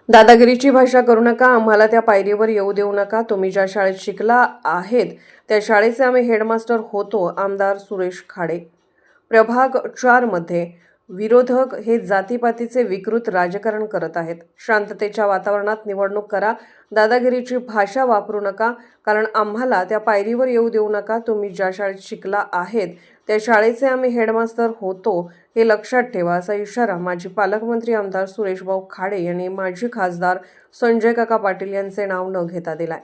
दादागिरीची भाषा करू नका, आम्हाला त्या पायरीवर येऊ देऊ नका. तुम्ही ज्या शाळेत शिकला आहेत त्या शाळेचे आम्ही हेडमास्टर होतो. आमदार सुरेश खाडे. प्रभाग 4 मध्ये विरोधक हे जातीपातीचे विकृत राजकारण करत आहेत. शांततेच्या वातावरणात निवडणूक करा. दादागिरीची भाषा वापरू नका, कारण आम्हाला त्या पायरीवर येऊ देऊ नका. तुम्ही ज्या शाळेत शिकला आहेत त्या शाळेचे आम्ही हेडमास्टर होतो, हे लक्षात ठेवा, असा इशारा माजी पालकमंत्री आमदार सुरेशभाऊ खाडे यांनी माजी खासदार संजय काका पाटील यांचे नाव न घेता दिलाय.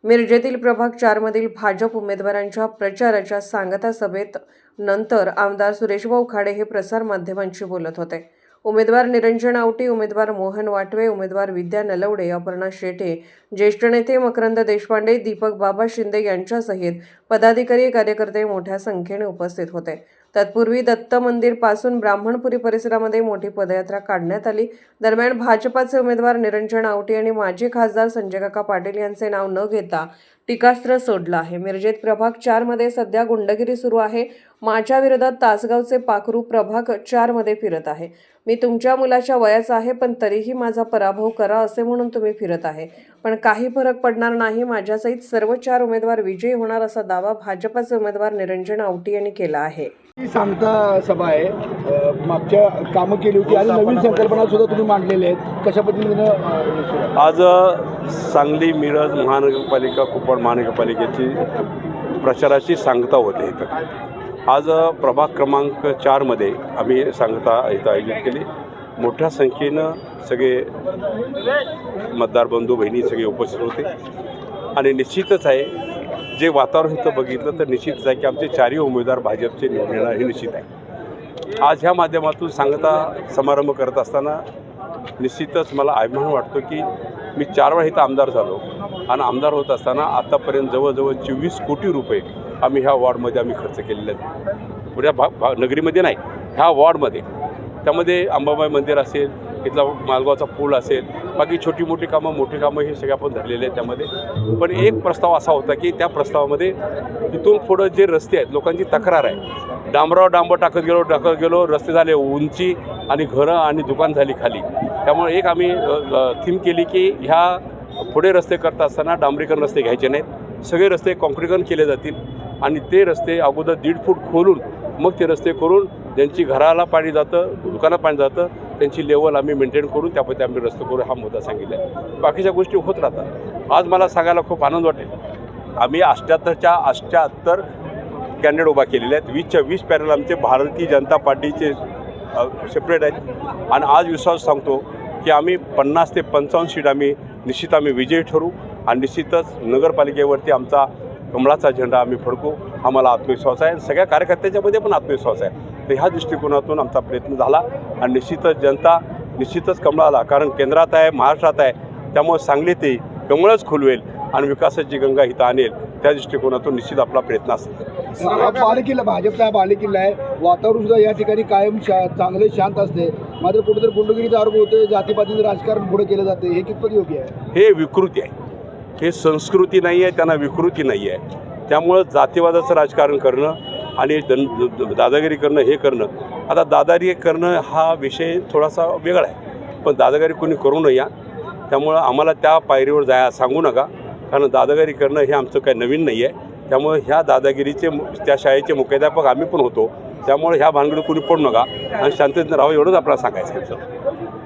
मिरजेतील प्रभाग 4 मधील भाजप उमेदवारांच्या प्रचाराच्या सांगता सभेत नंतर आमदार सुरेशभाऊ खाडे हे प्रसार माध्यमांशी बोलत होते. उमेदवार निरंजन आवटी, उमेदवार मोहन वाटवे, उमेदवार विद्या नलवडे, अपर्णा शेटे, ज्येष्ठ नेते मकरंद देशपांडे, दीपक बाबा शिंदे यांच्यासहित पदाधिकारी कार्यकर्ते मोठ्या संख्येने उपस्थित होते. तत्पूर्वी दत्त मंदिर पासून ब्राह्मणपुरी परिसरामध्ये मोठी पदयात्रा काढण्यात आली. दरम्यान भाजपाचे उमेदवार निरंजन आवटी आणि माजी खासदार संजय काका पाटील यांचे नाव न घेता टीकास्त्र सोडलं आहे. मिरजेत प्रभाग 4 मध्ये सध्या गुंडगिरी सुरू आहे. माझ्या विरोधात तासगावचे पाखरू प्रभाग 4 मध्ये फिरत आहे. मी तुमच्या मुलाच्या वयाचा आहे, पण तरीही माझा पराभव करा असे म्हणून तुम्ही फिरत आहे, पण काही फरक पडणार नाही. माझ्यासहित सर्व 4 उमेदवार विजयी होणार असा दावा भाजपाचे उमेदवार निरंजन आवटी यांनी केला आहे. ही सांगता सभा आहे, मागच्या कामं केली होती आणि नवीन संकल्पना सुद्धा तुम्ही मांडलेल्या आहेत. कशा पद्धतीनं आज सांगली, मिरज महानगरपालिका, कुपवाड महानगरपालिकेची प्रचाराची सांगता होते इथं. आज प्रभाग क्रमांक 4 मध्ये आम्ही सांगता इथं आयोजित केली. मोठ्या संख्येनं सगळे मतदार बंधू भगिनी सगळे उपस्थित होते आणि निश्चितच आहे, जे वातावरण इथं बघितलं तर निश्चितच आहे की आमचे 4ही उमेदवार भाजपचे निवडून येणार हे निश्चित आहे. आज ह्या माध्यमातून सांगता समारंभ करत असताना निश्चितच मला अभिमान वाटतो की मी 4 वेळा इथं आमदार झालो आणि आमदार होत असताना आतापर्यंत जवळजवळ 24 कोटी रुपये आम्ही ह्या वॉर्डमध्ये आम्ही खर्च केलेले आहेत. पुऱ्या नगरीमध्ये नाही, ह्या वॉर्डमध्ये. त्यामध्ये अंबाबाई मंदिर असेल, इथला मालगावचा पूल असेल, बाकी छोटी मोठी कामं मोठी कामं हे सगळे आपण धरलेले आहेत त्यामध्ये. पण एक प्रस्ताव असा होता की त्या प्रस्तावामध्ये इथून पुढं जे रस्ते आहेत, लोकांची तक्रार आहे, डांबर टाकत गेलो, रस्ते झाले उंची आणि घरं आणि दुकान झाली खाली. त्यामुळे एक आम्ही थीम केली की ह्या पुढे रस्ते करत असताना डांबरीकरण रस्ते घ्यायचे नाहीत, सगळे रस्ते कॉन्क्रीकरण केले जातील आणि ते रस्ते अगोदर 1.5 फूट खोलून मग ते रस्ते करून ज्यांची घराला पाणी जातं, दुकानात पाणी जातं, त्यांची लेवल आम्ही मेंटेन करून त्यापैकी आम्ही रस्ते करू, हा मुद्दा सांगितला आहे. बाकीच्या गोष्टी होत राहतात. आज मला सांगायला खूप आनंद वाटेल, आम्ही 88च्या 88 कॅन्डिडेट उभा केलेले आहेत. 20च्या 20 पॅनल आमचे भारतीय जनता पार्टीचे सेपरेट आहेत आणि आज विश्वास सांगतो की आम्ही 50 ते 55 सीट आम्ही विजयी ठरू आणि निश्चितच नगरपालिकेवरती आमचा कमळाचा झेंडा आम्ही फडकू, हा मला आत्मविश्वास आहे. सगळ्या कार्यकर्त्यांच्यामध्ये पण आत्मविश्वास आहे. तर ह्या दृष्टिकोनातून आमचा प्रयत्न झाला आणि निश्चितच जनता निश्चितच कमळाला, कारण केंद्रात आहे, महाराष्ट्रात आहे, त्यामुळे सांगलीतही कमळच खुलवेल आणि विकासाची गंगा इथं आणेल. त्या दृष्टिकोनातून निश्चित आपला प्रयत्न असेल. बालेकिल्ला, भाजपचा हा बालेकिल्ला आहे, वातावरण सुद्धा या ठिकाणी कायम चांगले शांत असते, मात्र कुठेतरी गुंडगिरीचा आरोप होतोय, जातीपातीचं राजकारण पुढे केलं जाते, हे कितपत योग्य आहे? हे विकृती आहे, हे संस्कृती नाही आहे, त्यांना विकृती नाही आहे. त्यामुळं जातीवादाचं राजकारण करणं आणि दादागिरी करणं हे करणं, आता दादागिरी करणं हा विषय थोडासा वेगळा आहे, पण दादागिरी कोणी करू नये. त्यामुळं आम्हाला त्या पायरीवर सांगू नका, कारण दादागिरी करणं हे आमचं काही नवीन नाही आहे. त्यामुळे ह्या दादागिरीचे त्या शाळेचे मुख्याध्यापक आम्ही पण होतो. त्यामुळे ह्या भानगडीत कोणी पडू नका आणि शांततेने राहावं, एवढंच आपल्याला सांगायचं आहे.